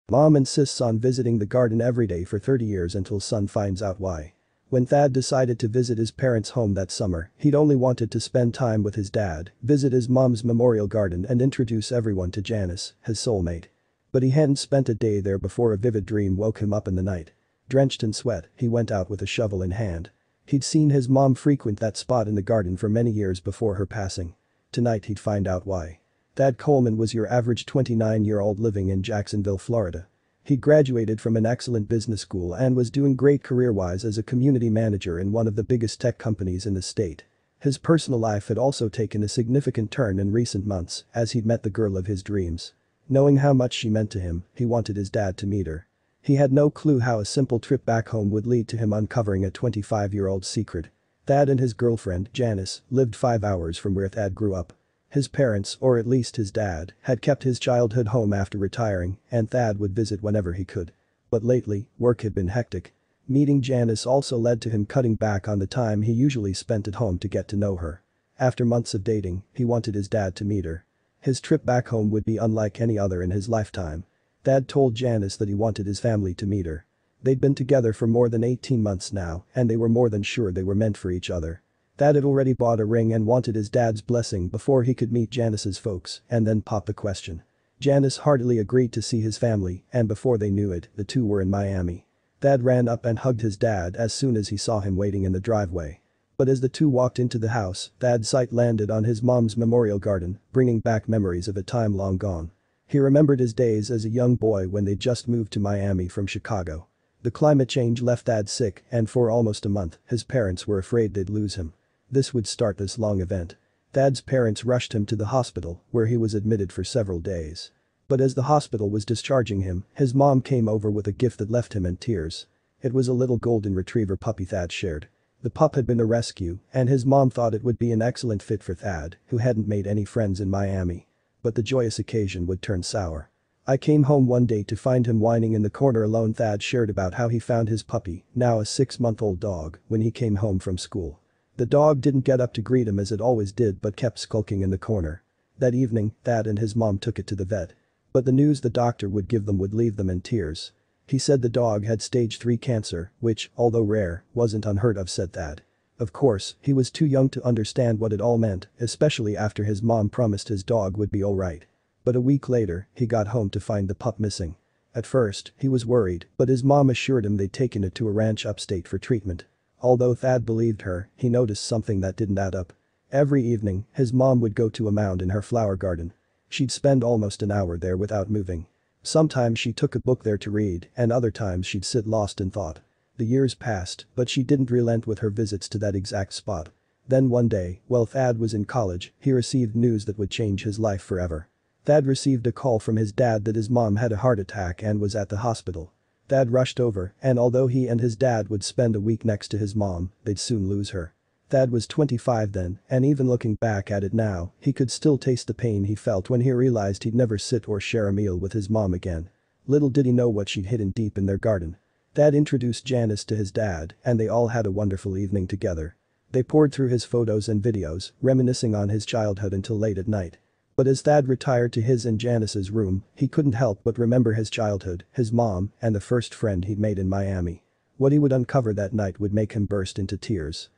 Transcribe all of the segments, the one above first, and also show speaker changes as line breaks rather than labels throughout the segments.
Mom insists on visiting the garden every day for 30 years until son finds out why. When Thad decided to visit his parents' home that summer, he'd only wanted to spend time with his dad, visit his mom's memorial garden and introduce everyone to Janice, his soulmate. But he hadn't spent a day there before a vivid dream woke him up in the night. Drenched in sweat, he went out with a shovel in hand. He'd seen his mom frequent that spot in the garden for many years before her passing. Tonight he'd find out why. Thad Coleman was your average 29-year-old living in Jacksonville, Florida. He graduated from an excellent business school and was doing great career-wise as a community manager in one of the biggest tech companies in the state. His personal life had also taken a significant turn in recent months as he'd met the girl of his dreams. Knowing how much she meant to him, he wanted his dad to meet her. He had no clue how a simple trip back home would lead to him uncovering a 25-year-old secret. Thad and his girlfriend, Janice, lived 5 hours from where Thad grew up. His parents, or at least his dad, had kept his childhood home after retiring, and Thad would visit whenever he could. But lately, work had been hectic. Meeting Janice also led to him cutting back on the time he usually spent at home to get to know her. After months of dating, he wanted his dad to meet her. His trip back home would be unlike any other in his lifetime. Thad told Janice that he wanted his family to meet her. They'd been together for more than 18 months now, and they were more than sure they were meant for each other. Thad had already bought a ring and wanted his dad's blessing before he could meet Janice's folks and then pop the question. Janice heartily agreed to see his family, and before they knew it, the two were in Miami. Thad ran up and hugged his dad as soon as he saw him waiting in the driveway. But as the two walked into the house, Thad's sight landed on his mom's memorial garden, bringing back memories of a time long gone. He remembered his days as a young boy when they'd just moved to Miami from Chicago. The climate change left Thad sick, and for almost a month, his parents were afraid they'd lose him. This would start this long event. Thad's parents rushed him to the hospital, where he was admitted for several days. But as the hospital was discharging him, his mom came over with a gift that left him in tears. It was a little golden retriever puppy Thad shared. The pup had been a rescue, and his mom thought it would be an excellent fit for Thad, who hadn't made any friends in Miami. But the joyous occasion would turn sour. I came home one day to find him whining in the corner alone. Thad shared about how he found his puppy, now a 6-month-old dog, when he came home from school. The dog didn't get up to greet him as it always did but kept skulking in the corner. That evening, Thad and his mom took it to the vet. But the news the doctor would give them would leave them in tears. He said the dog had stage 3 cancer, which, although rare, wasn't unheard of, said Thad. Of course, he was too young to understand what it all meant, especially after his mom promised his dog would be alright. But a week later, he got home to find the pup missing. At first, he was worried, but his mom assured him they'd taken it to a ranch upstate for treatment. Although Thad believed her, he noticed something that didn't add up. Every evening, his mom would go to a mound in her flower garden. She'd spend almost an hour there without moving. Sometimes she took a book there to read, and other times she'd sit lost in thought. The years passed, but she didn't relent with her visits to that exact spot. Then one day, while Thad was in college, he received news that would change his life forever. Thad received a call from his dad that his mom had a heart attack and was at the hospital. Thad rushed over, and although he and his dad would spend a week next to his mom, they'd soon lose her. Thad was 25 then, and even looking back at it now, he could still taste the pain he felt when he realized he'd never sit or share a meal with his mom again. Little did he know what she'd hidden deep in their garden. Thad introduced Janice to his dad, and they all had a wonderful evening together. They pored through his photos and videos, reminiscing on his childhood until late at night. But as Thad retired to his and Janice's room, he couldn't help but remember his childhood, his mom, and the first friend he'd made in Miami. What he would uncover that night would make him burst into tears.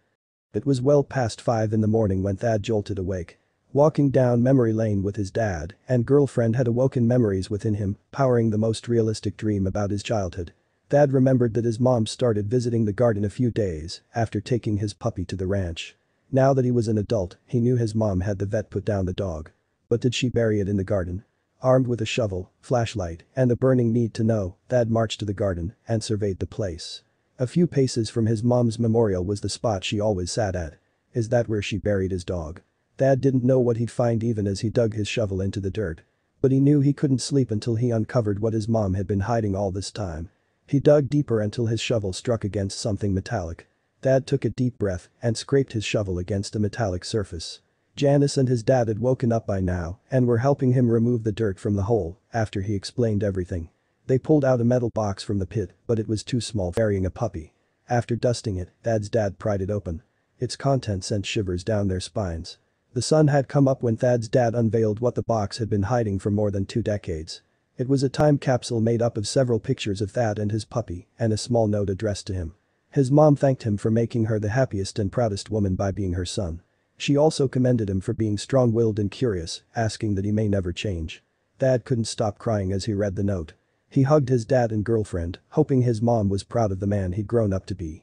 It was well past 5 in the morning when Thad jolted awake. Walking down memory lane with his dad and girlfriend had awoken memories within him, powering the most realistic dream about his childhood. Thad remembered that his mom started visiting the garden a few days after taking his puppy to the ranch. Now that he was an adult, he knew his mom had the vet put down the dog. But did she bury it in the garden? Armed with a shovel, flashlight, and the burning need to know, Thad marched to the garden and surveyed the place. A few paces from his mom's memorial was the spot she always sat at. Is that where she buried his dog? Thad didn't know what he'd find even as he dug his shovel into the dirt. But he knew he couldn't sleep until he uncovered what his mom had been hiding all this time. He dug deeper until his shovel struck against something metallic. Thad took a deep breath and scraped his shovel against a metallic surface. Janice and his dad had woken up by now and were helping him remove the dirt from the hole after he explained everything. They pulled out a metal box from the pit, but it was too small for burying a puppy. After dusting it, Thad's dad pried it open. Its contents sent shivers down their spines. The sun had come up when Thad's dad unveiled what the box had been hiding for more than 2 decades. It was a time capsule made up of several pictures of Thad and his puppy and a small note addressed to him. His mom thanked him for making her the happiest and proudest woman by being her son. She also commended him for being strong-willed and curious, asking that he may never change. Thad couldn't stop crying as he read the note. He hugged his dad and girlfriend, hoping his mom was proud of the man he'd grown up to be.